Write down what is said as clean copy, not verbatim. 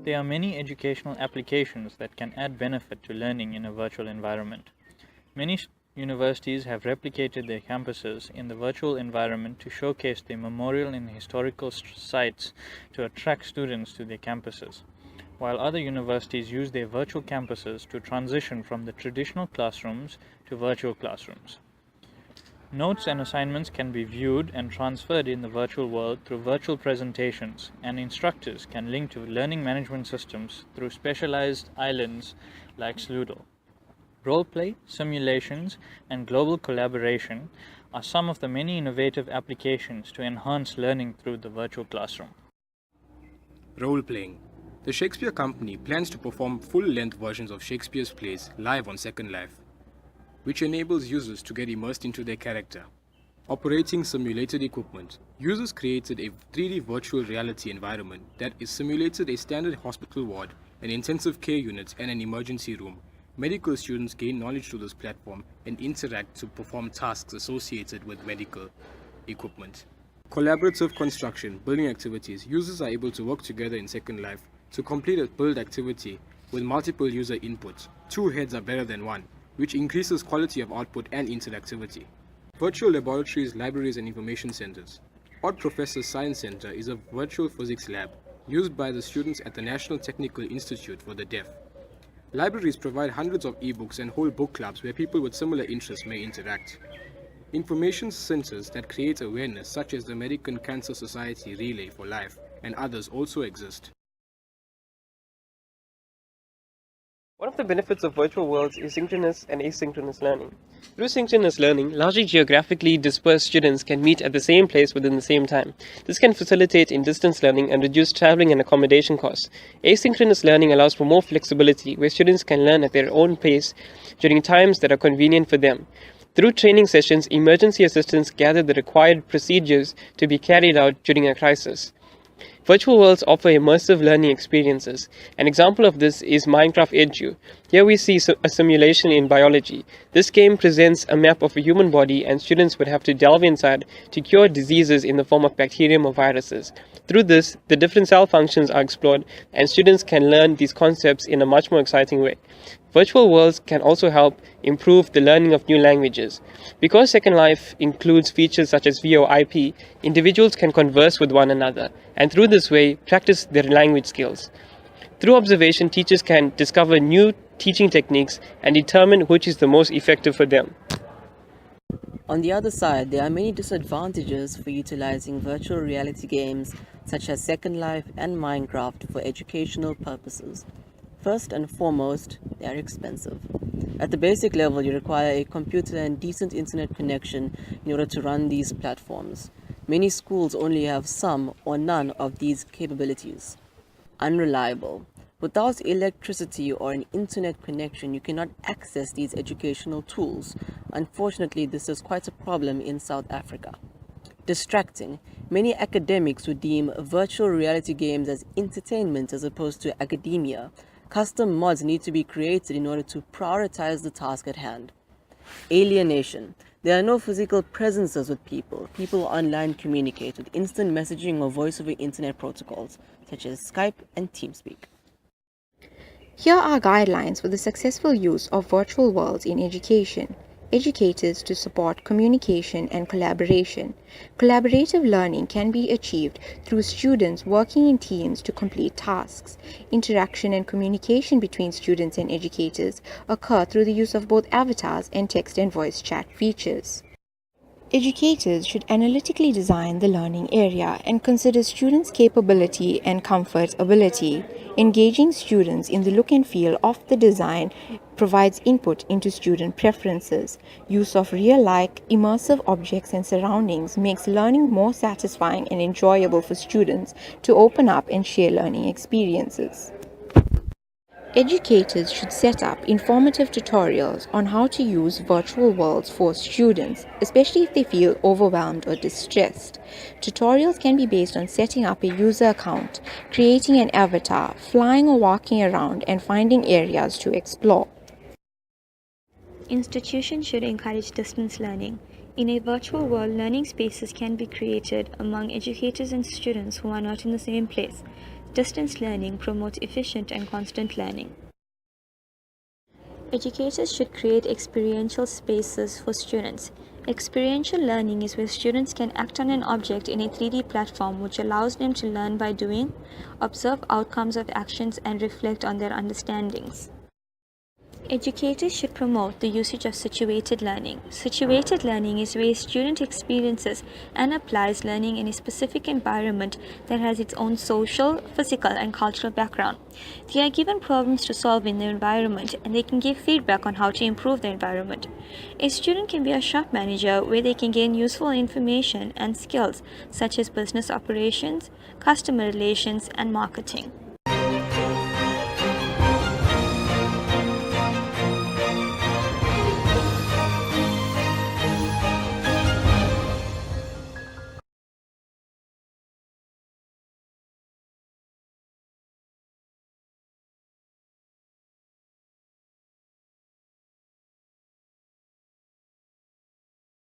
There are many educational applications that can add benefit to learning in a virtual environment. Many universities have replicated their campuses in the virtual environment to showcase their memorial and historical sites to attract students to their campuses, while other universities use their virtual campuses to transition from the traditional classrooms to virtual classrooms. Notes and assignments can be viewed and transferred in the virtual world through virtual presentations, and instructors can link to learning management systems through specialized islands like Sludo. Roleplay, simulations, and global collaboration are some of the many innovative applications to enhance learning through the virtual classroom. Role-playing. The Shakespeare Company plans to perform full-length versions of Shakespeare's plays live on Second Life, which enables users to get immersed into their character. Operating simulated equipment. Users created a 3D virtual reality environment that is simulated a standard hospital ward, an intensive care unit, and an emergency room. Medical students gain knowledge through this platform and interact to perform tasks associated with medical equipment. Collaborative construction, building activities. Users are able to work together in Second Life to complete a build activity with multiple user inputs. Two heads are better than one, which increases quality of output and interactivity. Virtual laboratories, libraries, and information centers. Odd Professor's Science Center is a virtual physics lab used by the students at the National Technical Institute for the Deaf. Libraries provide hundreds of ebooks and whole book clubs where people with similar interests may interact. Information centers that create awareness, such as the American Cancer Society Relay for Life and others, also exist. One of the benefits of virtual worlds is synchronous and asynchronous learning. Through synchronous learning, largely geographically dispersed students can meet at the same place within the same time. This can facilitate in-distance learning and reduce traveling and accommodation costs. Asynchronous learning allows for more flexibility, where students can learn at their own pace during times that are convenient for them. Through training sessions, emergency assistants gather the required procedures to be carried out during a crisis. Virtual worlds offer immersive learning experiences. An example of this is Minecraft Edu. Here we see a simulation in biology. This game presents a map of a human body, and students would have to delve inside to cure diseases in the form of bacterium or viruses. Through this, the different cell functions are explored, and students can learn these concepts in a much more exciting way. Virtual worlds can also help improve the learning of new languages. Because Second Life includes features such as VoIP, individuals can converse with one another, and through this way, practice their language skills. Through observation, teachers can discover new teaching techniques and determine which is the most effective for them. On the other side, there are many disadvantages for utilizing virtual reality games such as Second Life and Minecraft for educational purposes. First and foremost, they are expensive. At the basic level, you require a computer and decent internet connection in order to run these platforms. Many schools only have some or none of these capabilities. Unreliable. Without electricity or an internet connection, you cannot access these educational tools. Unfortunately, this is quite a problem in South Africa. Distracting. Many academics would deem virtual reality games as entertainment as opposed to academia. Custom mods need to be created in order to prioritize the task at hand. Alienation. There are no physical presences with people. People online communicate with instant messaging or voice over internet protocols, such as Skype and TeamSpeak. Here are guidelines for the successful use of virtual worlds in education. Educators to support communication and collaboration. Collaborative learning can be achieved through students working in teams to complete tasks. Interaction and communication between students and educators occur through the use of both avatars and text and voice chat features. Educators should analytically design the learning area and consider students' capability and comfort ability. Engaging students in the look and feel of the design provides input into student preferences. Use of real-like, immersive objects and surroundings makes learning more satisfying and enjoyable for students to open up and share learning experiences. Educators should set up informative tutorials on how to use virtual worlds for students, especially if they feel overwhelmed or distressed. Tutorials can be based on setting up a user account, creating an avatar, flying or walking around, and finding areas to explore. Institutions should encourage distance learning. In a virtual world, learning spaces can be created among educators and students who are not in the same place. Distance learning promotes efficient and constant learning. Educators should create experiential spaces for students. Experiential learning is where students can act on an object in a 3D platform, which allows them to learn by doing, observe outcomes of actions, and reflect on their understandings. Educators should promote the usage of situated learning. Situated learning is where a student experiences and applies learning in a specific environment that has its own social, physical, and cultural background. They are given problems to solve in their environment, and they can give feedback on how to improve the environment. A student can be a shop manager where they can gain useful information and skills such as business operations, customer relations, and marketing.